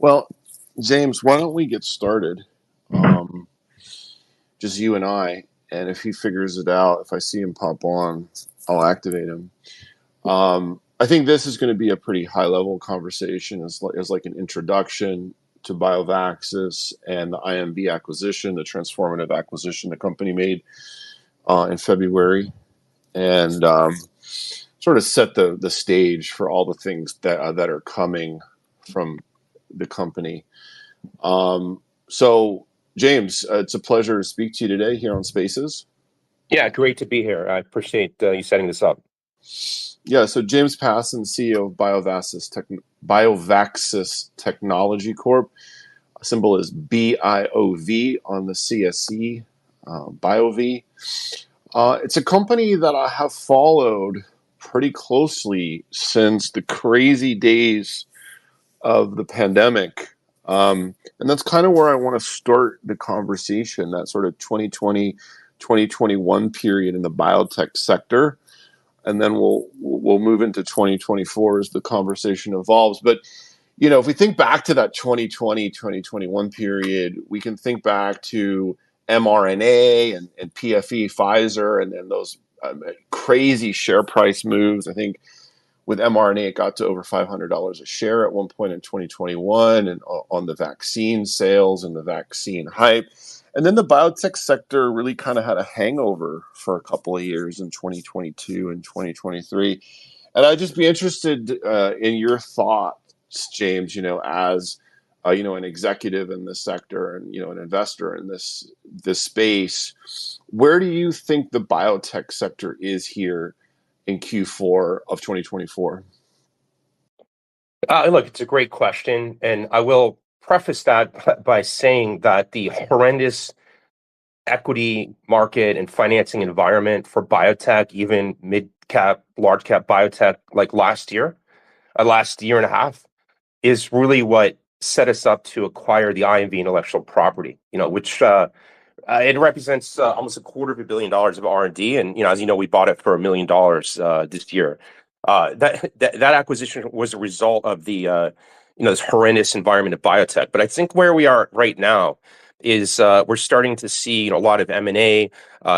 Well, James, why don't we get started? Um, just you and I, and if he figures it out, if I see him pop on, I'll activate him. I think this is going to be a pretty high level conversation as like an introduction to BioVaxys and the IMV acquisition, the transformative acquisition the company made in February, and sort of set the stage for all the things that are coming from the company. So, James, it's a pleasure to speak to you today here on Spaces. Yeah, great to be here. I appreciate you setting this up. Yeah, so James Passon, CEO of BioVaxys Technology Corp. Symbol is BIOV on the CSE, BioV. It's a company that I have followed pretty closely since the crazy days of the pandemic. And that's kind of where I want to start the conversation, that sort of 2020, 2021 period in the biotech sector. And then we'll move into 2024 as the conversation evolves. But, you know, if we think back to that 2020, 2021 period, we can think back to mRNA and PFE, Pfizer, and those crazy share price moves. I think with mRNA, it got to over $500 a share at one point in 2021, and on the vaccine sales and the vaccine hype. And then the biotech sector really kind of had a hangover for a couple of years in 2022 and 2023. And I'd just be interested in your thoughts, James, as an executive in this sector and, an investor in this space. Where do you think the biotech sector is here in Q4 of 2024? Look, it's a great question, and I will preface that by saying that the horrendous equity market and financing environment for biotech, even mid-cap, large-cap biotech, like last year and a half, is really what set us up to acquire the IMV intellectual property, which it represents almost $250 million of R&D, and as you know, we bought it for $1 million this year. That acquisition was a result of the this horrendous environment of biotech. But I think where we are right now is we're starting to see a lot of M&A,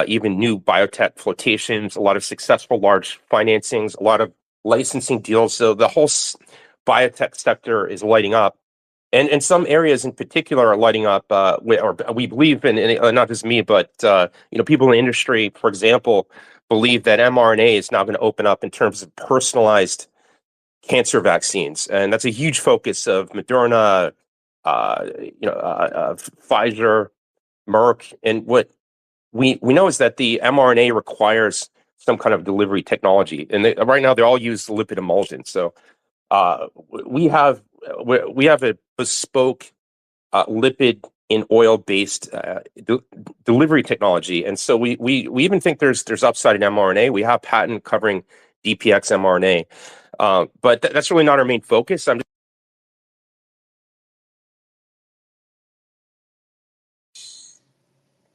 even new biotech flotations, a lot of successful large financings, a lot of licensing deals. So the whole biotech sector is lighting up. And some areas in particular are lighting up, or we believe in, not just me, but people in the industry, for example, believe that mRNA is now going to open up in terms of personalized cancer vaccines, and that's a huge focus of Moderna, Pfizer, Merck, and what we know is that the mRNA requires some kind of delivery technology, and right now they all use lipid emulsion. So we have a bespoke lipid-in-oil based delivery technology, and so we even think there's upside in mRNA. We have patent covering DPX mRNA, but that's really not our main focus.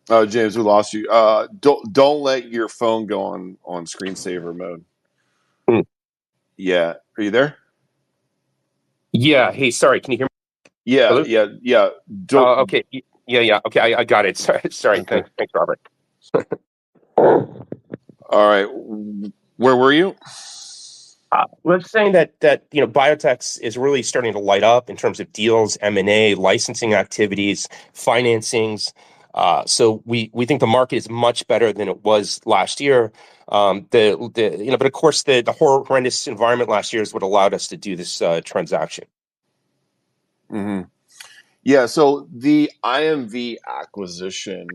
James, we lost you. Don't let your phone go on screensaver mode. Yeah, are you there? Yeah. Hey, sorry. Can you hear me? Yeah. Hello? Yeah. Okay. Yeah. Okay, I got it. Sorry. Okay. Thanks, Robert. All right. Where were you? We're saying that biotech is really starting to light up in terms of deals, M&A, licensing activities, financings. So we think the market is much better than it was last year. But of course the horrendous environment last year is what allowed us to do this transaction. Mm-hmm. Yeah. So the IMV acquisition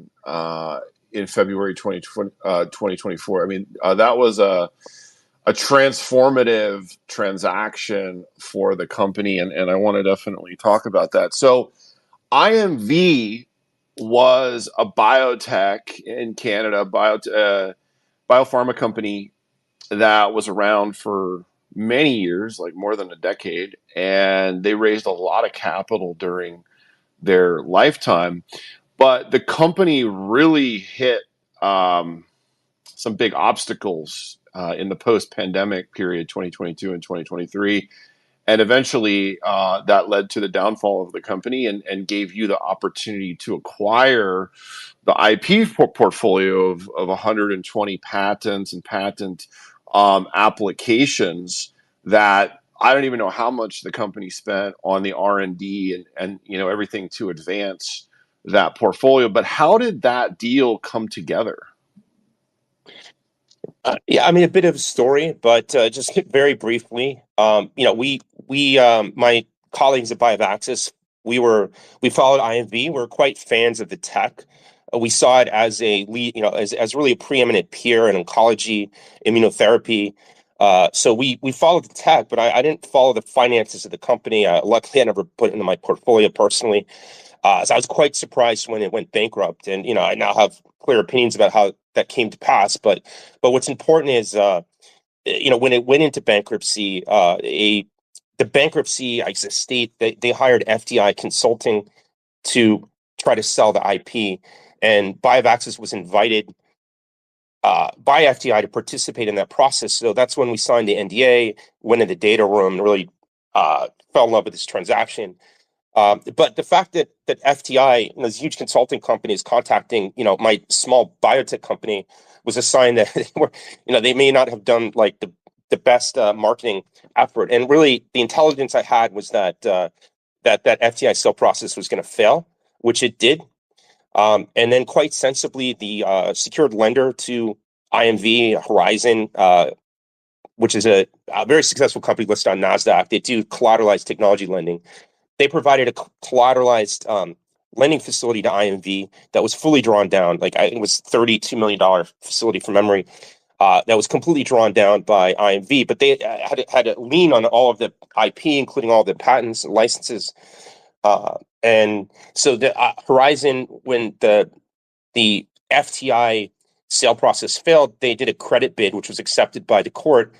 in February 2024. I mean, that was a transformative transaction for the company, and I want to definitely talk about that. So IMV was a biotech in Canada, biopharma company that was around for many years, like more than a decade, and they raised a lot of capital during their lifetime. But the company really hit some big obstacles in the post-pandemic period, 2022 and 2023. And eventually, that led to the downfall of the company and gave you the opportunity to acquire the IP portfolio of 120 patents and patent applications that I don't even know how much the company spent on the R&D and everything to advance that portfolio. But how did that deal come together? Yeah, I mean, a bit of a story, but just very briefly, my colleagues at BioVaxys, we followed IMV. We're quite fans of the tech. We saw it as a lead, as really a preeminent peer in oncology, immunotherapy. So we followed the tech, but I didn't follow the finances of the company. Luckily, I never put it into my portfolio personally. So I was quite surprised when it went bankrupt, and I now have clear opinions about how that came to pass. But what's important is when it went into bankruptcy, the bankruptcy, I guess, state they hired FDI Consulting to try to sell the IP, and BioVaxys was invited by FDI to participate in that process. So that's when we signed the NDA, went in the data room, and really fell in love with this transaction. But the fact that FTI, this huge consulting company, is contacting, my small biotech company was a sign that they may not have done like the best marketing effort. And really, the intelligence I had was that that FTI sale process was going to fail, which it did. And then, quite sensibly, the secured lender to IMV Horizon, which is a very successful company listed on NASDAQ. They do collateralized technology lending. They provided a collateralized lending facility to IMV that was fully drawn down. Like I think it was $32 million facility from memory that was completely drawn down by IMV. But they had a lien on all of the IP, including all the patents and licenses. And so the Horizon, when the FTI sale process failed, they did a credit bid, which was accepted by the court,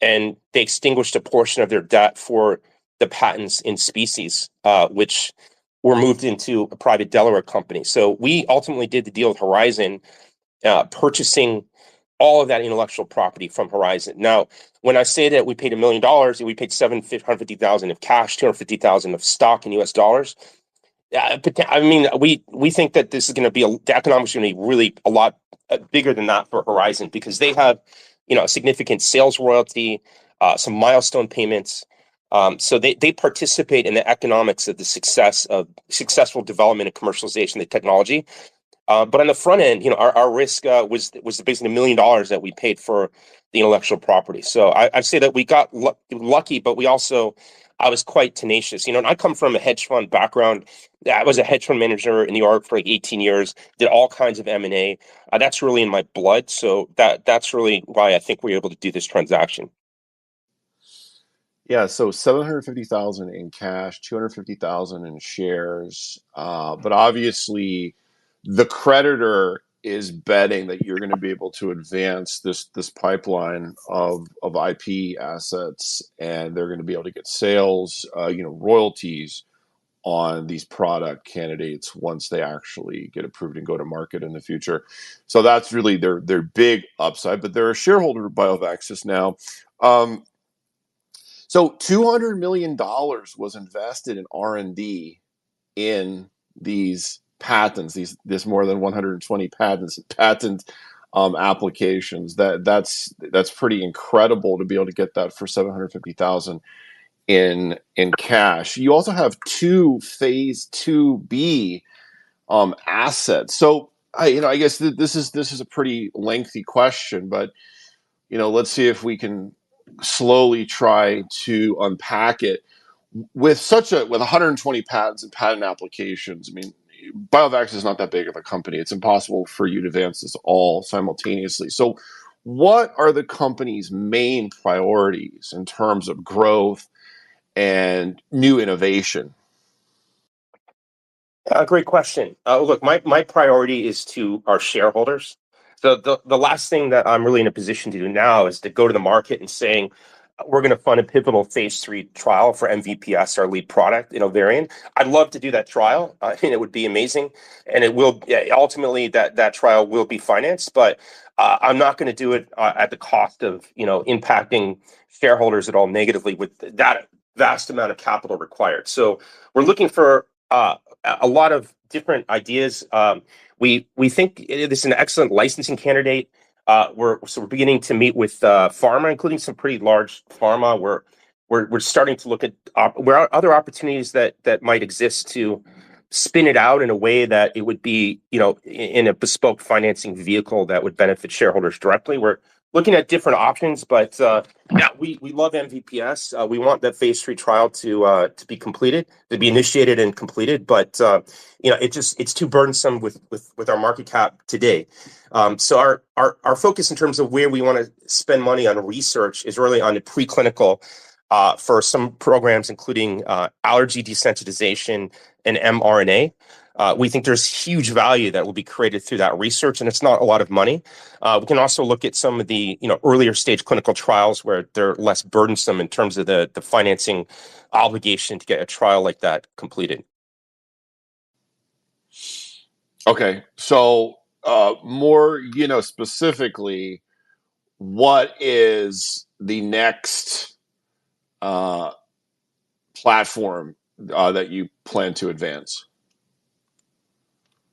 and they extinguished a portion of their debt for the patents in species, which were moved into a private Delaware company. So we ultimately did the deal with Horizon, purchasing all of that intellectual property from Horizon. Now, when I say that we paid $1 million, we paid $750,000 of cash, $250,000 of stock in US dollars. But I mean, we think that this is going to be the economics are going to be really a lot bigger than that for Horizon, because they have, a significant sales royalty, some milestone payments. So they participate in the economics of the successful development and commercialization of the technology. But on the front end, our risk was basically $1 million that we paid for the intellectual property. So I'd say that we got lucky, but I was quite tenacious. And I come from a hedge fund background. I was a hedge fund manager in New York for like 18 years, did all kinds of M&A. That's really in my blood. So that's really why I think we were able to do this transaction. Yeah, so 750,000 in cash, 250,000 in shares. But obviously, the creditor is betting that you're going to be able to advance this pipeline of IP assets, and they're going to be able to get sales, royalties on these product candidates once they actually get approved and go to market in the future. So that's really their big upside. But they're a shareholder of BioVaxys now. So $200 million was invested in R&D in these patents, this more than 120 patents and patent applications. That's pretty incredible to be able to get that for 750,000 in cash. You also have two phase 2B assets. So I guess this is a pretty lengthy question, but let's see if we can slowly try to unpack it. With 120 patents and patent applications, I mean, BioVax is not that big of a company. It's impossible for you to advance this all simultaneously. So what are the company's main priorities in terms of growth and new innovation? Great question. Look, my priority is to our shareholders. So the last thing that I'm really in a position to do now is to go to the market and saying we're going to fund a pivotal phase 3 trial for MVPS, our lead product in ovarian. I'd love to do that trial. I think it would be amazing, and it will ultimately that trial will be financed. But I'm not going to do it at the cost of impacting shareholders at all negatively with that. vast amount of capital required. So we're looking for a lot of different ideas. We think this is an excellent licensing candidate. We're beginning to meet with pharma, including some pretty large pharma. We're starting to look at other opportunities that might exist to spin it out in a way that it would be, in a bespoke financing vehicle that would benefit shareholders directly. We're looking at different options, but yeah, we love MVPS. We want that phase 3 trial to be completed, to be initiated and completed. But it's too burdensome with our market cap today. So our focus in terms of where we want to spend money on research is really on the preclinical for some programs, including allergy desensitization and mRNA. We think there's huge value that will be created through that research, and it's not a lot of money. We can also look at some of the earlier stage clinical trials where they're less burdensome in terms of the financing obligation to get a trial like that completed. Okay, so more, specifically, what is the next platform that you plan to advance?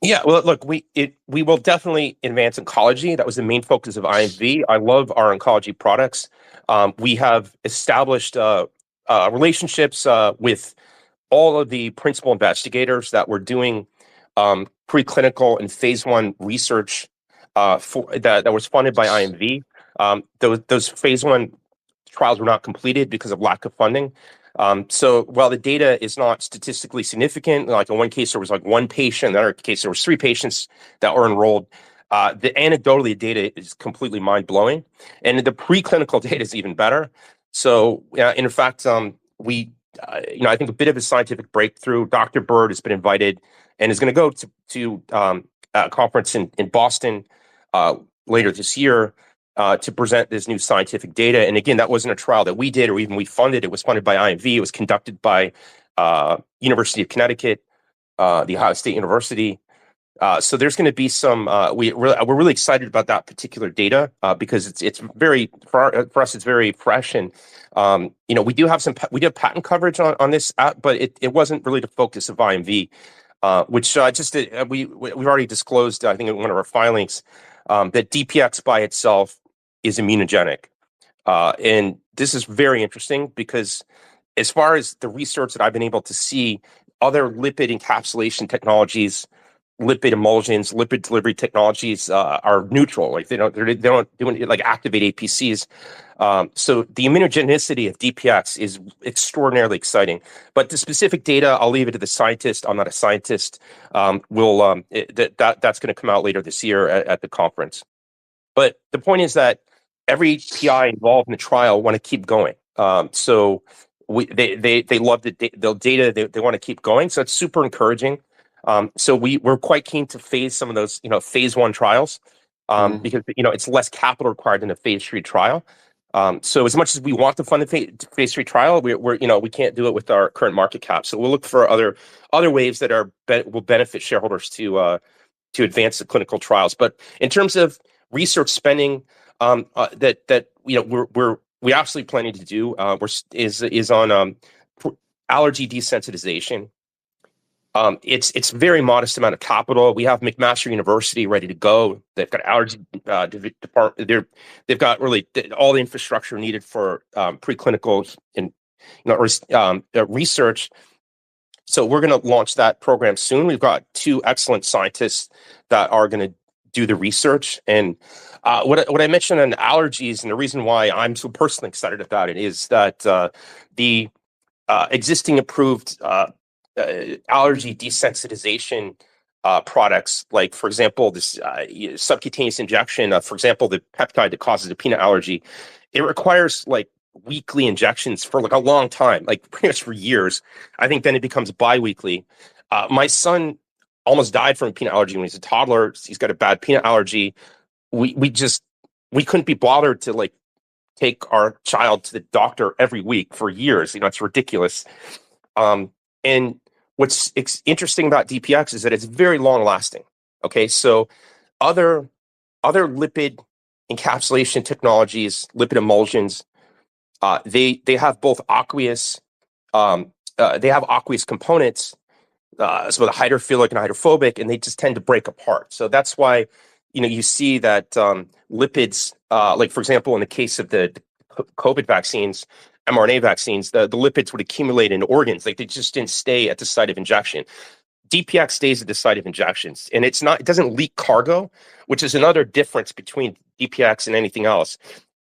Yeah, well, look, we will definitely advance oncology. That was the main focus of IMV. I love our oncology products. We have established relationships with all of the principal investigators that were doing preclinical and phase 1 research that was funded by IMV. Those phase 1 trials were not completed because of lack of funding. So while the data is not statistically significant, like in one case there was like one patient, in another case there was 3 patients that were enrolled. The anecdotally data is completely mind-blowing, and the preclinical data is even better. So in fact, I think a bit of a scientific breakthrough. Dr. Bird has been invited and is going to go to a conference in Boston later this year to present this new scientific data. And again, that wasn't a trial that we did or even we funded. It was funded by IMV. It was conducted by University of Connecticut, the Ohio State University. So there's going to be some. We're really excited about that particular data because it's very for us. It's very fresh, and we do have patent coverage on this app, but it wasn't really the focus of IMV, which we've already disclosed. I think in one of our filings that DPX by itself is immunogenic, and this is very interesting because as far as the research that I've been able to see, other lipid encapsulation technologies, lipid emulsions, lipid delivery technologies are neutral. Like they don't do it like activate APCs. So the immunogenicity of DPX is extraordinarily exciting. But the specific data, I'll leave it to the scientist. I'm not a scientist. That's going to come out later this year at the conference. But the point is that every PI involved in the trial want to keep going. So they love the data. They want to keep going. So it's super encouraging. So we're quite keen to phase some of those, phase 1 trials, because it's less capital required than a phase 3 trial. So as much as we want to fund the phase 3 trial, we can't do it with our current market cap. So we'll look for other ways that will benefit shareholders to advance the clinical trials. But in terms of research spending, we absolutely planning to do is on allergy desensitization. It's very modest amount of capital. We have McMaster University ready to go. They've got allergy department. They've got really all the infrastructure needed for preclinical and research. So we're going to launch that program soon. We've got 2 excellent scientists that are going to do the research. And what I mentioned on allergies, and the reason why I'm so personally excited about it is that the existing approved allergy desensitization products, like, for example, this subcutaneous injection, for example, the peptide that causes a peanut allergy, it requires like weekly injections for like a long time, like pretty much for years. I think then it becomes bi-weekly. My son almost died from a peanut allergy when he's a toddler. He's got a bad peanut allergy. We couldn't be bothered to like take our child to the doctor every week for years. It's ridiculous. And what's interesting about DPX is that it's very long lasting. Okay, so other lipid encapsulation technologies, lipid emulsions, they have both aqueous they have aqueous components, so the hydrophilic and hydrophobic, and they just tend to break apart. So that's why, you see that lipids, like for example, in the case of the COVID vaccines, mRNA vaccines, the lipids would accumulate in organs. Like they just didn't stay at the site of injection. DPX stays at the site of injections, and it doesn't leak cargo, which is another difference between DPX and anything else.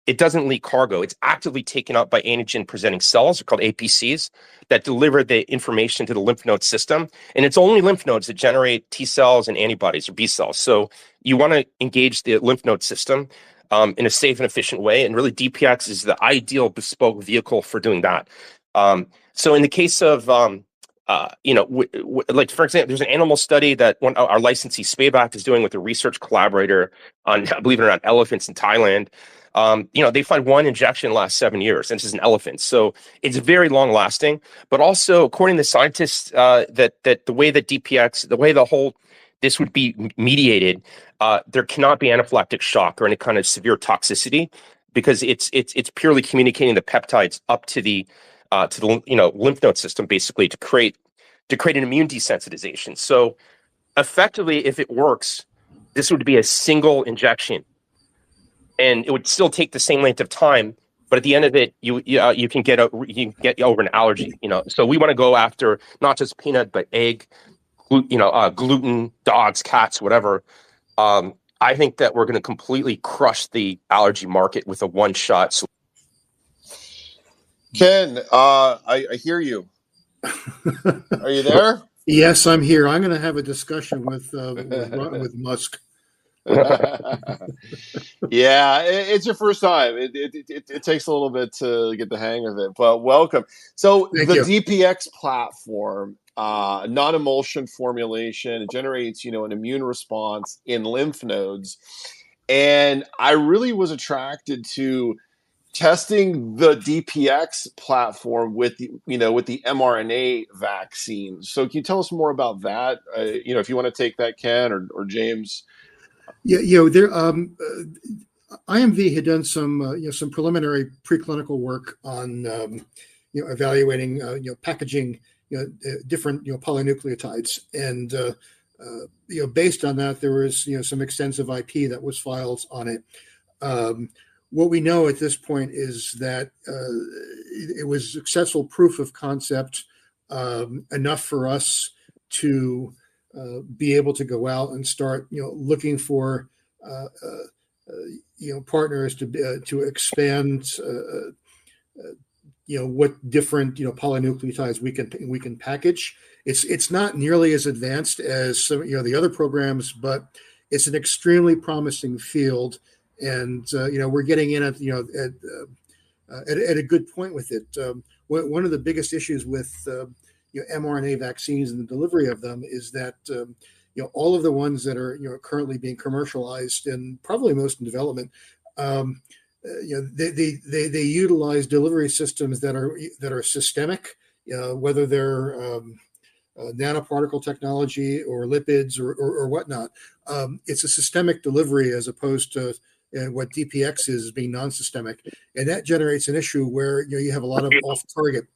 It doesn't leak cargo. It's actively taken up by antigen presenting cells, they're called APCs, that deliver the information to the lymph node system. And it's only lymph nodes that generate T cells and antibodies or B cells. So you want to engage the lymph node system in a safe and efficient way. And really, DPX is the ideal bespoke vehicle for doing that. So in the case of like for example, there's an animal study that our licensee Spayback is doing with a research collaborator on, believe it or not, elephants in Thailand. They find one injection lasts 7 years, and this is an elephant. So it's very long lasting, but also according to scientists, that the way that DPX, the way this would be mediated, there cannot be anaphylactic shock or any kind of severe toxicity because it's purely communicating the peptides up to the lymph node system basically to create an immune desensitization. So effectively, if it works, this would be a single injection. And it would still take the same length of time, but at the end of it, you can get over an allergy. So we want to go after not just peanut, but egg, gluten, dogs, cats, whatever. I think that we're going to completely crush the allergy market with a one-shot solution. Ken, I hear you. Are you there? Yes, I'm here. I'm going to have a discussion with Musk. Yeah, it's your first time. It takes a little bit to get the hang of it, but welcome. So Thank the you. DPX platform, non-emulsion formulation, it generates an immune response in lymph nodes, and I really was attracted to testing the DPX platform with the mRNA vaccine. So can you tell us more about that? If you want to take that, Ken or James. Yeah, there. IMV had done some preliminary preclinical work on evaluating packaging different polynucleotides, and based on that there was some extensive IP that was filed on it. What we know at this point is that it was successful proof of concept, enough for us to be able to go out and start looking for partners to expand what different polynucleotides we can package. It's not nearly as advanced as some the other programs, but it's an extremely promising field, and we're getting in at a good point with it. One of the biggest issues with mRNA vaccines and the delivery of them is that all of the ones that are currently being commercialized, and probably most in development, they utilize delivery systems that are systemic, whether they're nanoparticle technology or lipids or whatnot. It's a systemic delivery as opposed to what DPX is being non-systemic, and that generates an issue where you have a lot of off-target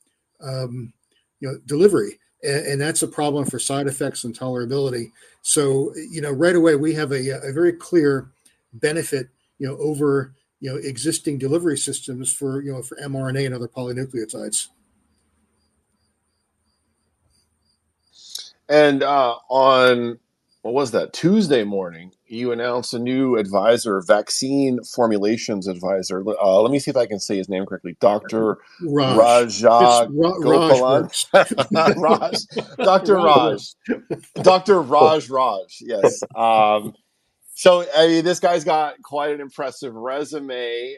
delivery, and that's a problem for side effects and tolerability. So right away we have a very clear benefit over existing delivery systems for mRNA and other polynucleotides. And on, what was that, Tuesday morning, you announced a new advisor, vaccine formulations advisor. Let me see if I can say his name correctly. Dr. Raja Gopalan. Raj. Dr. Raj. Dr. Raj. Yes. So, I mean, this guy's got quite an impressive resume,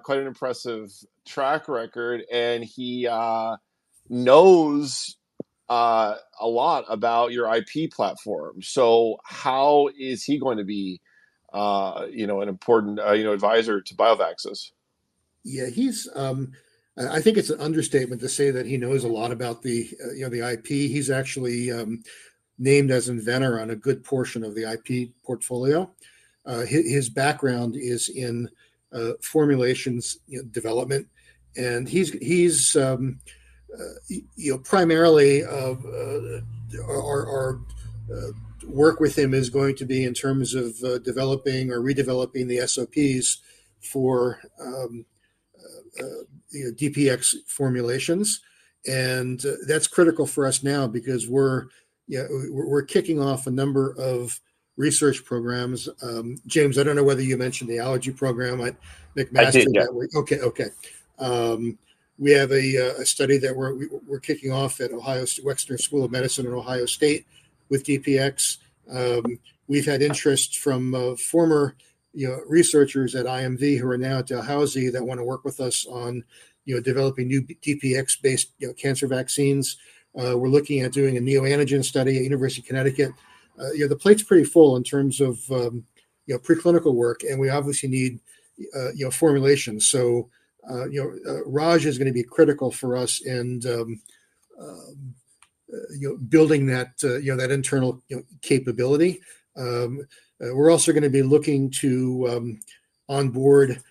quite an impressive track record, and he knows a lot about your IP platform. So how is he going to be, an important, advisor to BioVaxys? Yeah, he's. I think it's an understatement to say that he knows a lot about the IP. He's actually named as inventor on a good portion of the IP portfolio. His background is in formulations development, and he's primarily our work with him is going to be in terms of developing or redeveloping the SOPs for DPX formulations, and that's critical for us now because we're kicking off a number of research programs. James, I don't know whether you mentioned the allergy program at McMaster. I did, yeah. Okay. We have a study that we're kicking off at Ohio Wexner School of Medicine at Ohio State with DPX. We've had interest from former researchers at IMV who are now at Dalhousie that want to work with us on developing new DPX based cancer vaccines. We're looking at doing a neoantigen study at University of Connecticut. The plate's pretty full in terms of preclinical work, and we obviously need formulations. So Raj is going to be critical for us in building that that internal capability. We're also going to be looking to onboard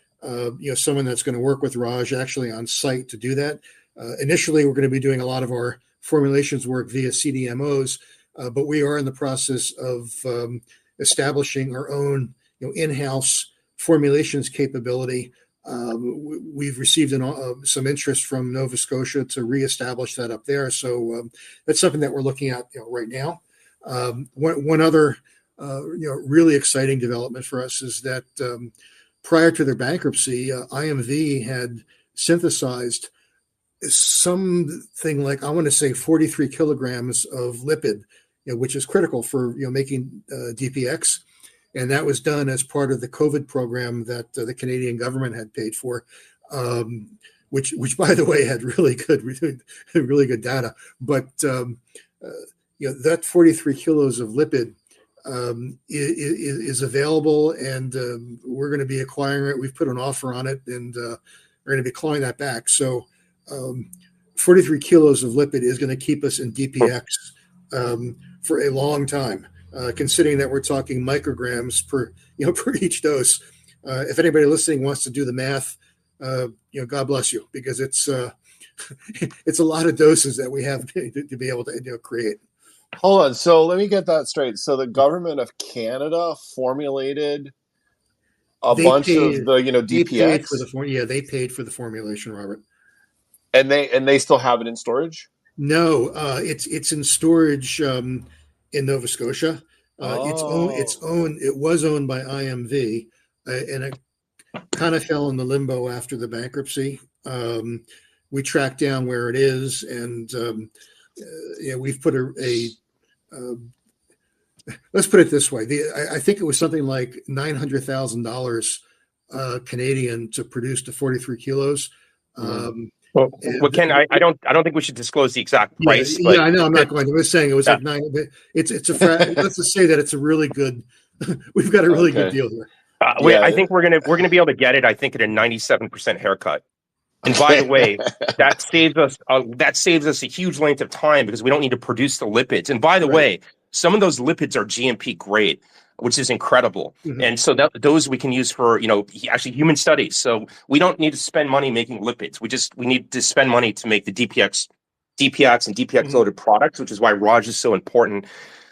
someone that's going to work with Raj actually on site to do that. Initially, we're going to be doing a lot of our formulations work via CDMOs, but we are in the process of establishing our own in-house formulations capability. We've received some interest from Nova Scotia to reestablish that up there. So that's something that we're looking at right now. One other really exciting development for us is that prior to their bankruptcy, IMV had synthesized something like, I want to say 43 kilograms of lipid, which is critical for making DPX. And that was done as part of the COVID program that the Canadian government had paid for, which by the way had really good data. But that 43 kilos of lipid is available, and we're going to be acquiring it. We've put an offer on it, and we're going to be clawing that back. So 43 kilos of lipid is going to keep us in DPX for a long time. Considering that we're talking micrograms per each dose. If anybody listening wants to do the math, God bless you, because it's it's a lot of doses that we have to be able to create. Hold on. So let me get that straight. So the government of Canada formulated a bunch of the DPX. They paid for they paid for the formulation, Robert. And they still have it in storage? No, it's in storage in Nova Scotia. It was owned by IMV, and it kind of fell into limbo after the bankruptcy. We tracked down where it is, and we've put let's put it this way. I think it was something like $900,000 Canadian to produce the 43 kilos. Well, Ken, I don't think we should disclose the exact price. Yeah, I know. I'm not going to. I was saying it was like nine. But it's let's just say that it's a really good. We've got a really good deal here. I think we're gonna be able to get it. I think at a 97% haircut. And by the way, that saves us a huge length of time because we don't need to produce the lipids. And by the way, some of those lipids are GMP grade, which is incredible. Mm-hmm. And so those we can use for, actually human studies. So we don't need to spend money making lipids. We need to spend money to make the DPX and DPX loaded products, which is why Raj is so important.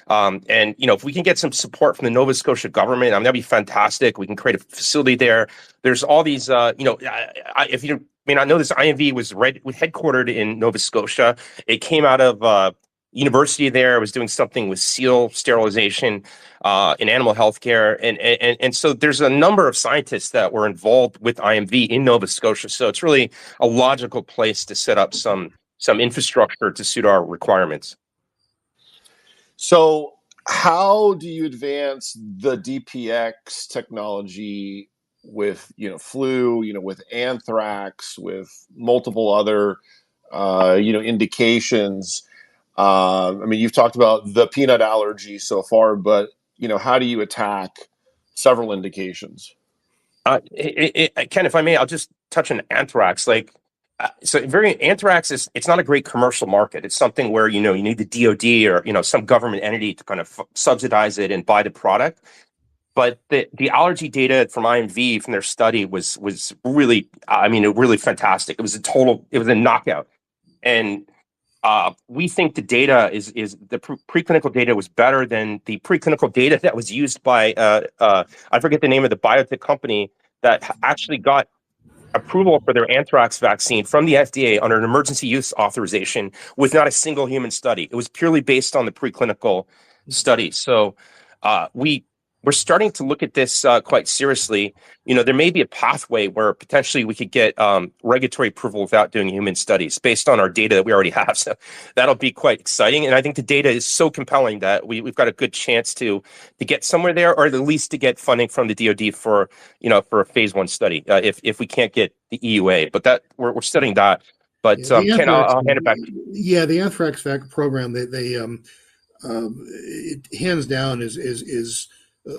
And if we can get some support from the Nova Scotia government, that'd be fantastic. We can create a facility there. There's all these, if you may not know this, IMV was headquartered in Nova Scotia. It came out of university there. It was doing something with seal sterilization in animal healthcare, and so there's a number of scientists that were involved with IMV in Nova Scotia. So it's really a logical place to set up some infrastructure to suit our requirements. So how do you advance the DPX technology with, flu, with anthrax, with multiple other, indications? You've talked about the peanut allergy so far, but, how do you attack several indications? Ken, if I may, I'll just touch on anthrax. Anthrax it's not a great commercial market. It's something where, you need the DOD or, some government entity to kind of subsidize it and buy the product. But the allergy data from IMV from their study was really, really fantastic. It was a knockout. And we think the data is the preclinical data was better than the preclinical data that was used by I forget the name of the biotech company that actually got approval for their anthrax vaccine from the FDA under an emergency use authorization with not a single human study. It was purely based on the preclinical study. So we're starting to look at this quite seriously. You know, there may be a pathway where potentially we could get regulatory approval without doing human studies based on our data that we already have. So that'll be quite exciting. And I think the data is so compelling that we've got a good chance to get somewhere there, or at least to get funding from the DoD for a phase 1 study if we can't get the EUA. But that we're studying that. But Ken, I'll hand it back to you. Yeah, the anthrax program, they it hands down is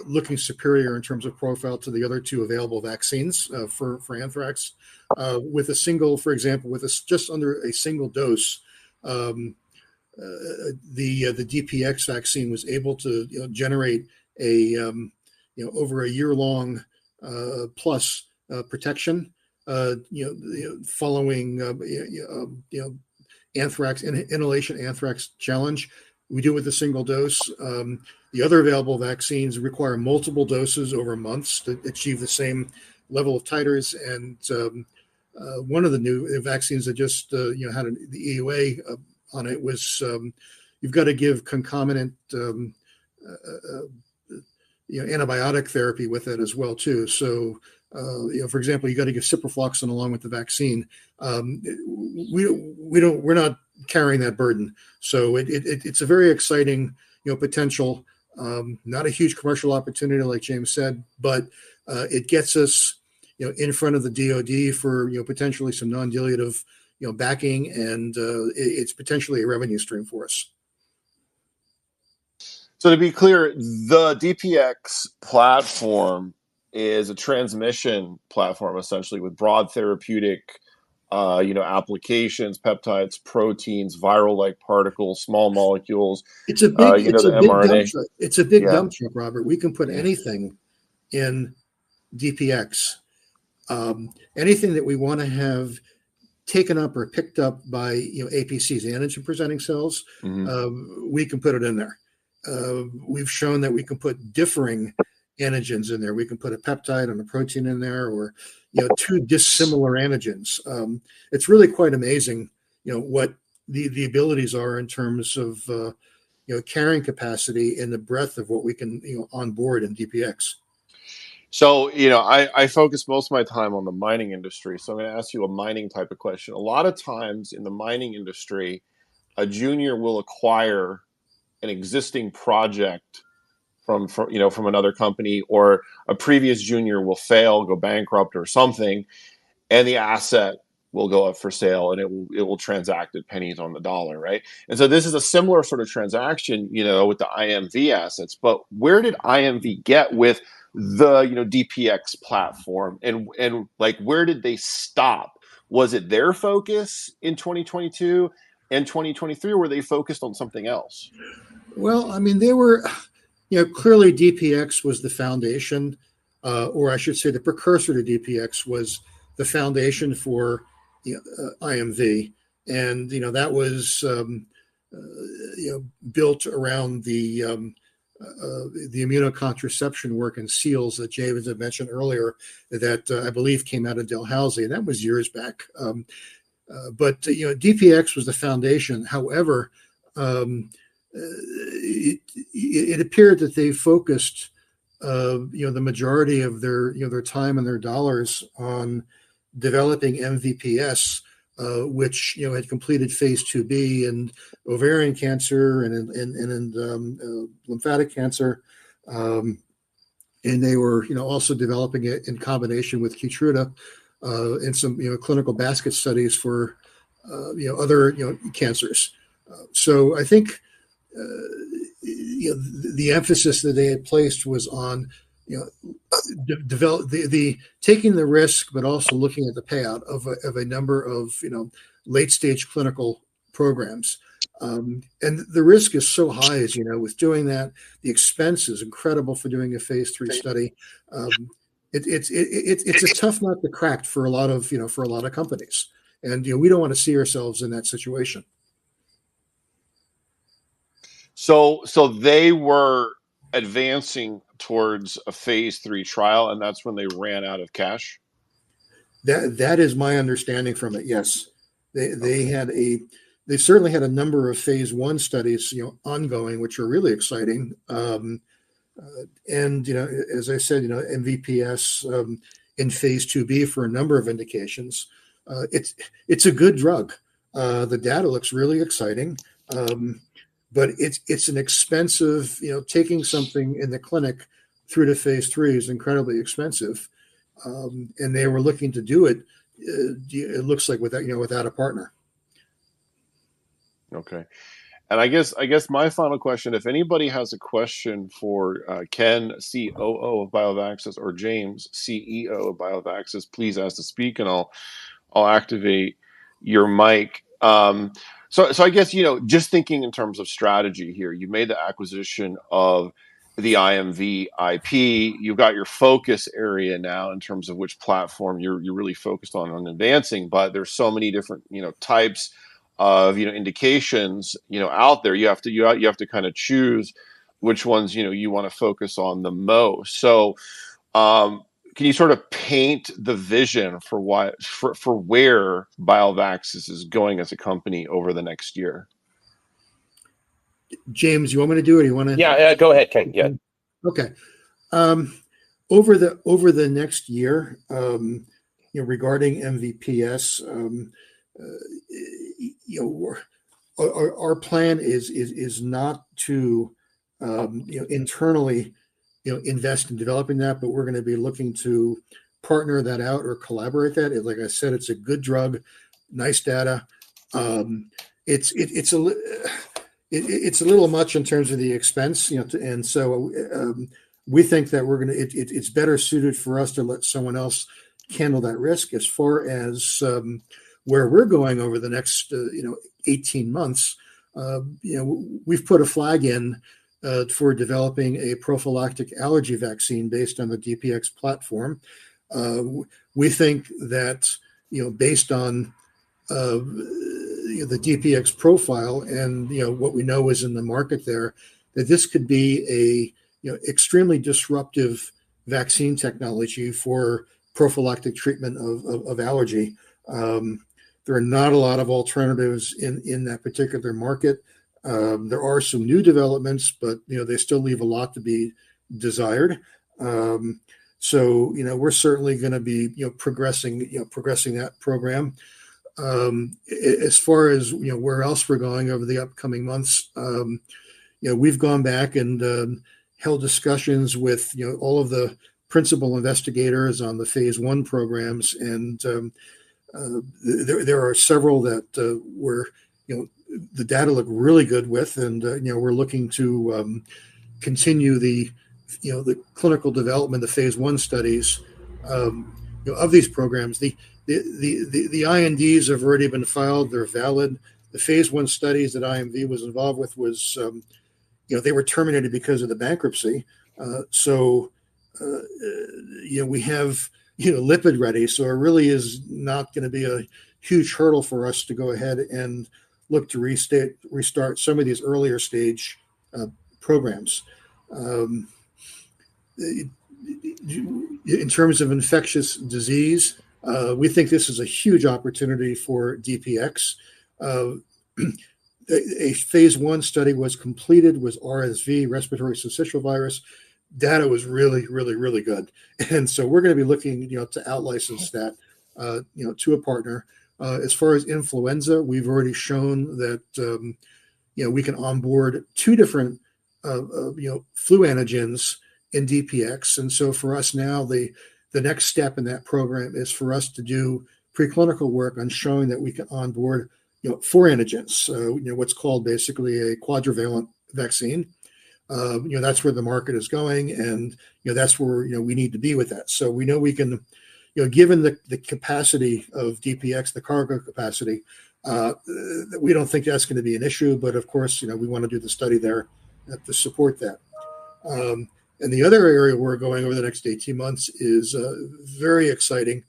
looking superior in terms of profile to the other two available vaccines for anthrax. With a single, for example, with just under a single dose, the DPX vaccine was able to generate a over a year long plus protection. Following anthrax inhalation anthrax challenge. We do it with a single dose. The other available vaccines require multiple doses over months to achieve the same level of titers. And one of the new vaccines that just had the EUA on it was you've got to give concomitant antibiotic therapy with it as well too. So for example, you got to give ciprofloxacin along with the vaccine. We're not carrying that burden. So it's a very exciting, potential, not a huge commercial opportunity, like James said, but it gets us, in front of the DoD for, potentially some non-dilutive, backing, and it's potentially a revenue stream for us. So to be clear, the DPX platform is a transmission platform, essentially, with broad therapeutic, applications, peptides, proteins, viral-like particles, small molecules. It's a big, it's a big mRNA. dump truck. It's a big dump truck, Robert. We can put anything in DPX. Anything that we want to have taken up or picked up by APCs, antigen-presenting cells, we can put it in there. We've shown that we can put differing antigens in there. We can put a peptide and a protein in there, or two dissimilar antigens. It's really quite amazing, what the abilities are in terms of carrying capacity and the breadth of what we can onboard in DPX. So, I focus most of my time on the mining industry. So I'm going to ask you a mining type of question. A lot of times in the mining industry, a junior will acquire an existing project from another company, or a previous junior will fail, go bankrupt or something, and the asset will go up for sale, and it will transact at pennies on the dollar, right? And so this is a similar sort of transaction, with the IMV assets. But where did IMV get with the DPX platform, and like where did they stop? Was it their focus in 2022 and 2023, or were they focused on something else? Well, I mean, they were, clearly DPX was the foundation, or I should say the precursor to DPX was the foundation for IMV. And, that was, built around the immunocontraception work and seals that James had mentioned earlier that I believe came out of Dalhousie. And that was years back. But DPX was the foundation. However, it appeared that they focused, the majority of their time and their dollars on developing MVPS, which had completed phase 2B in ovarian cancer and in lymphatic cancer, and they were also developing it in combination with Keytruda in some clinical basket studies for other cancers. So I think the emphasis that they had placed was on develop the taking the risk, but also looking at the payout of a number of late stage clinical programs. And the risk is so high, as with doing that. The expense is incredible for doing a phase 3 study. It's a tough nut to crack for a lot of companies. And we don't want to see ourselves in that situation. So they were advancing towards a phase 3 trial, and that's when they ran out of cash. That is my understanding from it. Yes, they certainly had a number of phase 1 studies ongoing, which are really exciting. And as I said, MVPS in phase 2B for a number of indications. It's a good drug. The data looks really exciting, but it's an expensive. Taking something in the clinic through to phase 3 is incredibly expensive, and they were looking to do it. It looks like without a partner. Okay. And I guess my final question, if anybody has a question for Ken, COO of BioVaxys, or James, CEO of BioVaxys, please ask to speak, and I'll activate your mic. So I guess, just thinking in terms of strategy here, you made the acquisition of the IMV IP. You've got your focus area now in terms of which platform you're really focused on advancing, but there's so many different, types of indications out there. You have to kind of choose which ones you want to focus on the most. So can you sort of paint the vision for where BioVaxys is going as a company over the next year? James, you want me to do it? Or you want to? Yeah, go ahead, Ken. Yeah. Okay. Over the next year, regarding MVPS, our plan is not to internally invest in developing that, but we're going to be looking to partner that out or collaborate that. Like I said, it's a good drug, nice data. It's a little much in terms of the expense, and so we think that it's better suited for us to let someone else handle that risk. As far as where we're going over the next 18 months, we've put a flag in for developing a prophylactic allergy vaccine based on the DPX platform. We think that based on the DPX profile and what we know is in the market there, that this could be a extremely disruptive vaccine technology for prophylactic treatment of allergy. There are not a lot of alternatives in that particular market. There are some new developments, but they still leave a lot to be desired. So we're certainly going to be progressing that program. As far as where else we're going over the upcoming months, we've gone back and held discussions with all of the principal investigators on the phase 1 programs, and there are several that the data look really good with, and we're looking to continue the clinical development, the phase 1 studies of these programs. The INDs have already been filed; they're valid. The phase 1 studies that IMV was involved with was they were terminated because of the bankruptcy. So we have lipid ready, so it really is not going to be a huge hurdle for us to go ahead and look to restart some of these earlier stage programs. In terms of infectious disease, we think this is a huge opportunity for DPX. A phase 1 study was completed with RSV, respiratory syncytial virus. Data was really, really, really good, and so we're going to be looking, to out-license that, to a partner. As far as influenza, we've already shown that we can onboard 2 different flu antigens in DPX, and so for us now, the next step in that program is for us to do preclinical work on showing that we can onboard 4 antigens. What's called basically a quadrivalent vaccine. That's where the market is going, and that's where we need to be with that. So we know we can, given the capacity of DPX, the cargo capacity, we don't think that's going to be an issue. But of course, we want to do the study there to support that. And the other area we're going over the next 18 months is very exciting.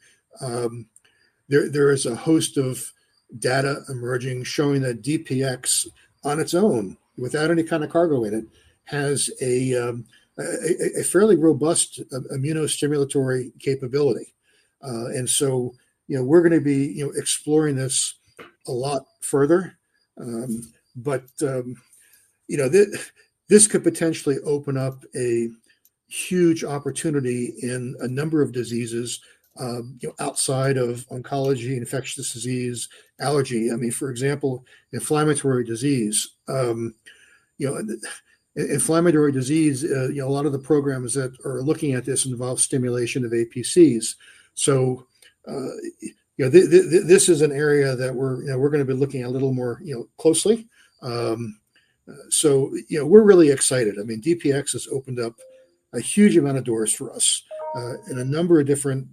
there is a host of data emerging showing that DPX on its own, without any kind of cargo in it, has a fairly robust immunostimulatory capability. And so, we're going to be, exploring this a lot further. This could potentially open up a huge opportunity in a number of diseases, outside of oncology, infectious disease, allergy. I mean, for example, inflammatory disease. Inflammatory disease, a lot of the programs that are looking at this involve stimulation of APCs. So, this is an area that we're going to be looking at a little more, closely. We're really excited. I mean, DPX has opened up a huge amount of doors for us in a number of different,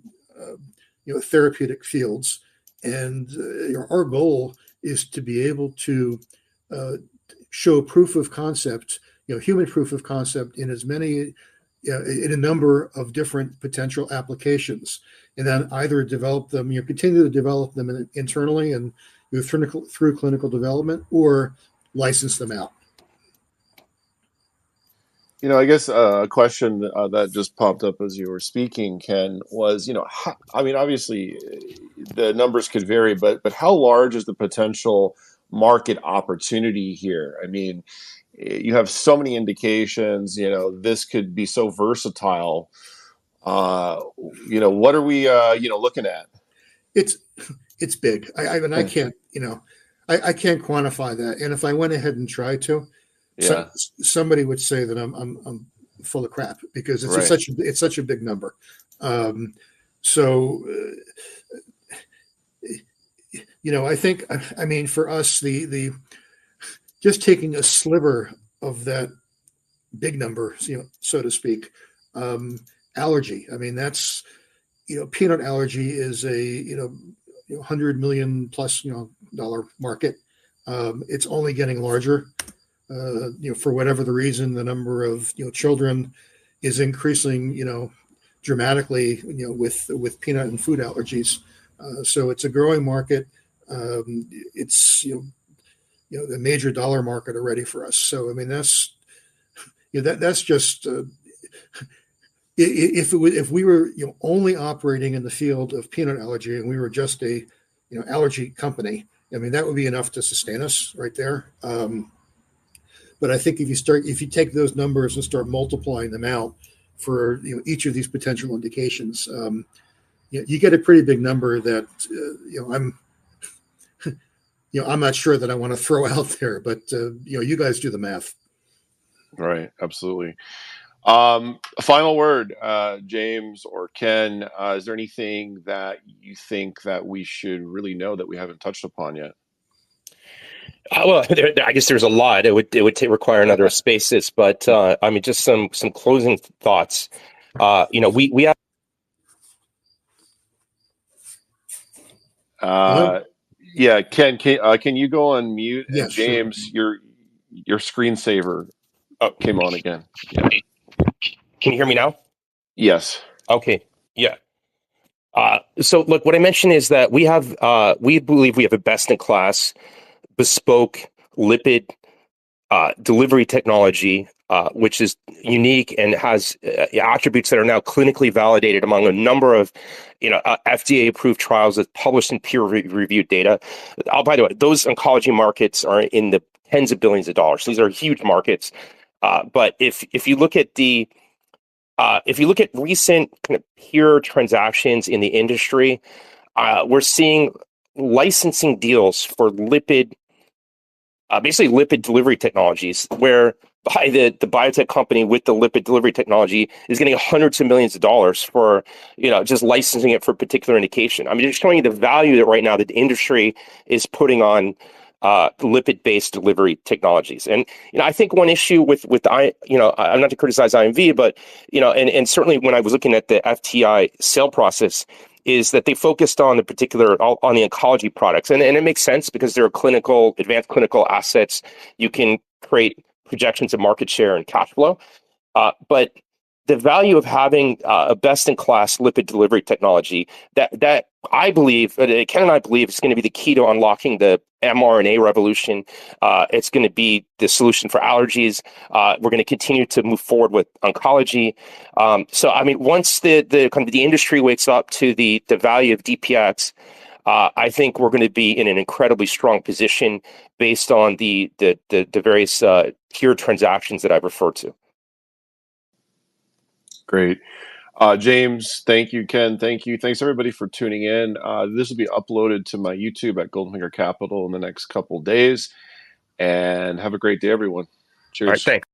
therapeutic fields, and our goal is to be able to show proof of concept, human proof of concept in as many, in a number of different potential applications, and then either develop them, continue to develop them internally and through clinical development, or license them out. I guess a question that just popped up as you were speaking, Ken, was, obviously the numbers could vary, but how large is the potential market opportunity here? I mean, you have so many indications, this could be so versatile. What are we, looking at? It's big. I can't, I can't quantify that. And if I went ahead and tried to, somebody would say that I'm full of crap, because it's such a big number. I think, for us, the just taking a sliver of that big number, so to speak, allergy. I mean, that's, peanut allergy is a, $100 million plus, dollar market. It's only getting larger. For whatever the reason, the number of children is increasing, dramatically, with peanut and food allergies. So it's a growing market. It's a major dollar market already for us. So I mean, that's that's just if we were only operating in the field of peanut allergy, and we were just a allergy company, I mean, that would be enough to sustain us right there. But I think if you take those numbers and start multiplying them out for each of these potential indications, you get a pretty big number that I'm not sure that I want to throw out there, but you guys do the math. Right, absolutely. A final word, James or Ken. Is there anything that you think that we should really know that we haven't touched upon yet? Well, I guess there's a lot. It would require another spaces, but just some closing thoughts. We have. Yeah, Ken, can you go on mute? Yeah, and James, sure. your screensaver came on again. Yeah. Can you hear me now? Yes. Okay. Yeah. So look, what I mentioned is that we believe we have a best-in-class bespoke lipid delivery technology, which is unique and has attributes that are now clinically validated among a number of FDA-approved trials that published in peer-reviewed data. By the way, those oncology markets are in the tens of billions of dollars. These are huge markets. But if you look at recent kind of peer transactions in the industry, we're seeing licensing deals for basically lipid delivery technologies, where the biotech company with the lipid delivery technology is getting hundreds of millions of dollars for just licensing it for a particular indication. I mean, just showing you the value that right now that the industry is putting on lipid-based delivery technologies. And I think one issue with I'm not to criticize IMV, but and certainly when I was looking at the FTI sale process, is that they focused on the oncology products, and it makes sense because they're advanced clinical assets. You can create projections of market share and cash flow, but the value of having a best-in-class lipid delivery technology that I believe, Ken and I believe, is going to be the key to unlocking the mRNA revolution. It's going to be the solution for allergies. We're going to continue to move forward with oncology. So, I mean, once the kind of the industry wakes up to the value of DPX, I think we're going to be in an incredibly strong position based on the various tiered transactions that I've referred to. Great. James, thank you. Ken, thank you. Thanks everybody for tuning in. This will be uploaded to my YouTube at Goldenfinger Capital in the next couple days. And have a great day, everyone. Cheers. All right, thanks.